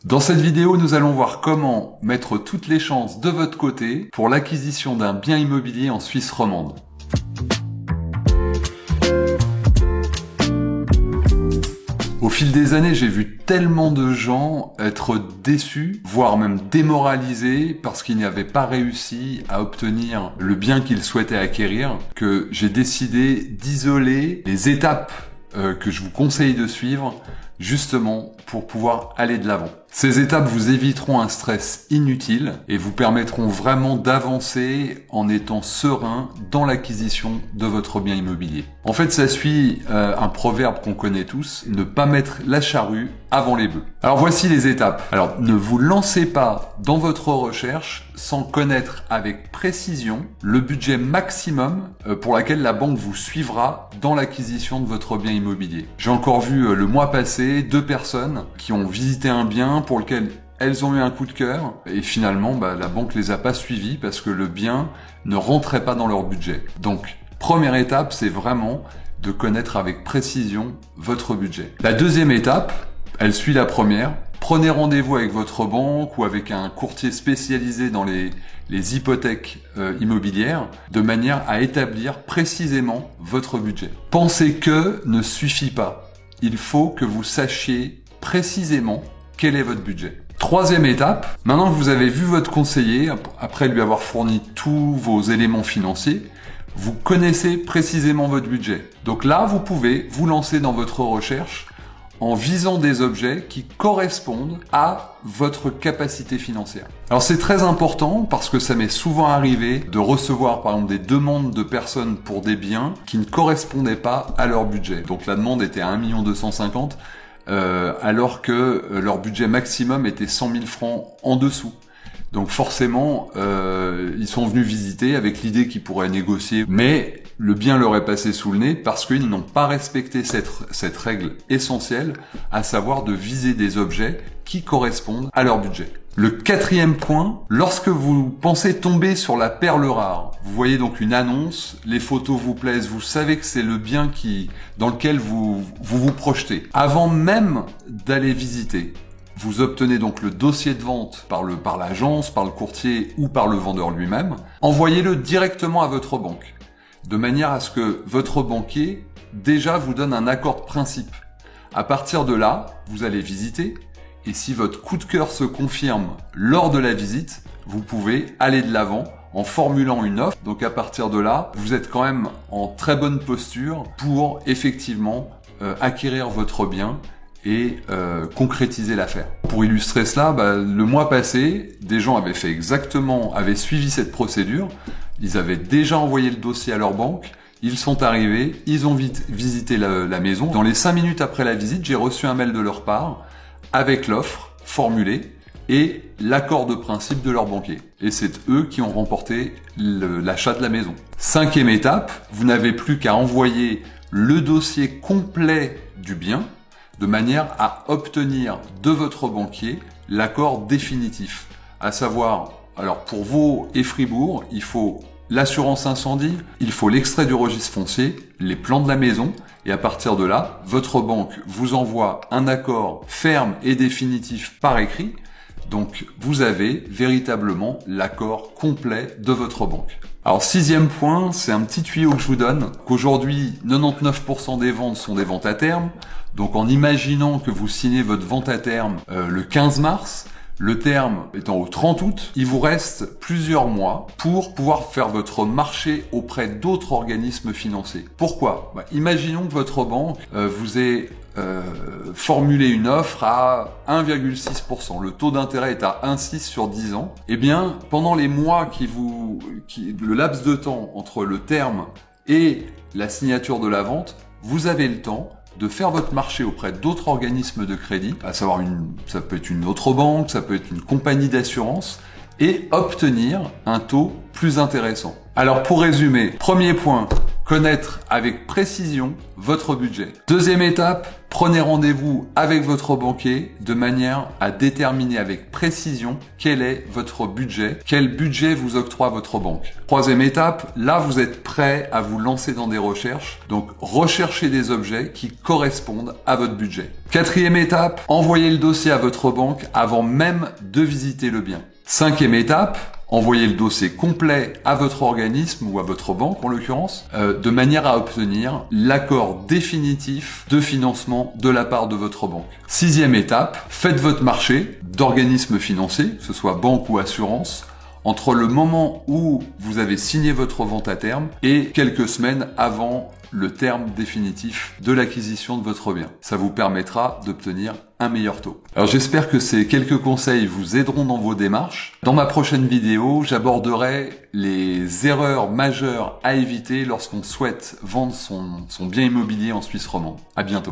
Dans cette vidéo, nous allons voir comment mettre toutes les chances de votre côté pour l'acquisition d'un bien immobilier en Suisse romande. Au fil des années, j'ai vu tellement de gens être déçus, voire même démoralisés parce qu'ils n'avaient pas réussi à obtenir le bien qu'ils souhaitaient acquérir, que j'ai décidé d'isoler les étapes que je vous conseille de suivre justement pour pouvoir aller de l'avant. Ces étapes vous éviteront un stress inutile et vous permettront vraiment d'avancer en étant serein dans l'acquisition de votre bien immobilier. En fait, ça suit un proverbe qu'on connaît tous, ne pas mettre la charrue avant les bœufs. Alors voici les étapes. Alors ne vous lancez pas dans votre recherche sans connaître avec précision le budget maximum pour lequel la banque vous suivra dans l'acquisition de votre bien immobilier. J'ai encore vu le mois passé 2 personnes qui ont visité un bien pour lequel elles ont eu un coup de cœur et finalement la banque les a pas suivies parce que le bien ne rentrait pas dans leur budget. Donc première étape, c'est vraiment de connaître avec précision votre budget. La deuxième étape, elle suit la première. Prenez rendez-vous avec votre banque ou avec un courtier spécialisé dans les hypothèques immobilières de manière à établir précisément votre budget. Penser que ne suffit pas. Il faut que vous sachiez précisément quel est votre budget. Troisième étape, maintenant que vous avez vu votre conseiller, après lui avoir fourni tous vos éléments financiers, vous connaissez précisément votre budget. Donc là, vous pouvez vous lancer dans votre recherche en visant des objets qui correspondent à votre capacité financière. Alors c'est très important parce que ça m'est souvent arrivé de recevoir par exemple des demandes de personnes pour des biens qui ne correspondaient pas à leur budget. Donc la demande était à 1 250 000 alors que leur budget maximum était 100 000 francs en dessous. Donc forcément, ils sont venus visiter avec l'idée qu'ils pourraient négocier, mais le bien leur est passé sous le nez parce qu'ils n'ont pas respecté cette règle essentielle, à savoir de viser des objets qui correspondent à leur budget. Le quatrième point, lorsque vous pensez tomber sur la perle rare, vous voyez donc une annonce, les photos vous plaisent, vous savez que c'est le bien dans lequel vous projetez. Avant même d'aller visiter, vous obtenez donc le dossier de vente par l'agence, par le courtier ou par le vendeur lui-même. Envoyez-le directement à votre banque, de manière à ce que votre banquier déjà vous donne un accord de principe. À partir de là, vous allez visiter et si votre coup de cœur se confirme lors de la visite, vous pouvez aller de l'avant en formulant une offre. Donc à partir de là, vous êtes quand même en très bonne posture pour effectivement acquérir votre bien et concrétiser l'affaire. Pour illustrer cela, le mois passé, des gens avaient suivi cette procédure, ils avaient déjà envoyé le dossier à leur banque, ils sont arrivés, ils ont visité la maison. Dans les 5 minutes après la visite, j'ai reçu un mail de leur part avec l'offre formulée et l'accord de principe de leur banquier. Et c'est eux qui ont remporté l'achat de la maison. 5e étape, vous n'avez plus qu'à envoyer le dossier complet du bien de manière à obtenir de votre banquier l'accord définitif. À savoir, alors pour Vaud et Fribourg, il faut l'assurance incendie, il faut l'extrait du registre foncier, les plans de la maison, et à partir de là, votre banque vous envoie un accord ferme et définitif par écrit. Donc vous avez véritablement l'accord complet de votre banque. Alors 6e point, c'est un petit tuyau que je vous donne, qu'aujourd'hui 99% des ventes sont des ventes à terme. Donc en imaginant que vous signez votre vente à terme le 15 mars, le terme étant au 30 août, il vous reste plusieurs mois pour pouvoir faire votre marché auprès d'autres organismes financiers. Pourquoi ? Imaginons que votre banque vous ait formulé une offre à 1,6%. Le taux d'intérêt est à 1,6 sur 10 ans. Eh bien, pendant les mois le laps de temps entre le terme et la signature de la vente, vous avez le temps de faire votre marché auprès d'autres organismes de crédit, à savoir ça peut être une autre banque, ça peut être une compagnie d'assurance, et obtenir un taux plus intéressant. Alors pour résumer, premier point, connaître avec précision votre budget. Deuxième étape, prenez rendez-vous avec votre banquier de manière à déterminer avec précision quel est votre budget, quel budget vous octroie votre banque. Troisième étape, là vous êtes prêt à vous lancer dans des recherches, donc recherchez des objets qui correspondent à votre budget. Quatrième étape, envoyez le dossier à votre banque avant même de visiter le bien. Cinquième étape, envoyez le dossier complet à votre organisme ou à votre banque en l'occurrence, de manière à obtenir l'accord définitif de financement de la part de votre banque. Sixième étape, faites votre marché d'organismes financiers, que ce soit banque ou assurance, entre le moment où vous avez signé votre vente à terme et quelques semaines avant le terme définitif de l'acquisition de votre bien. Ça vous permettra d'obtenir un meilleur taux. Alors j'espère que ces quelques conseils vous aideront dans vos démarches. Dans ma prochaine vidéo, j'aborderai les erreurs majeures à éviter lorsqu'on souhaite vendre son bien immobilier en Suisse romande. À bientôt.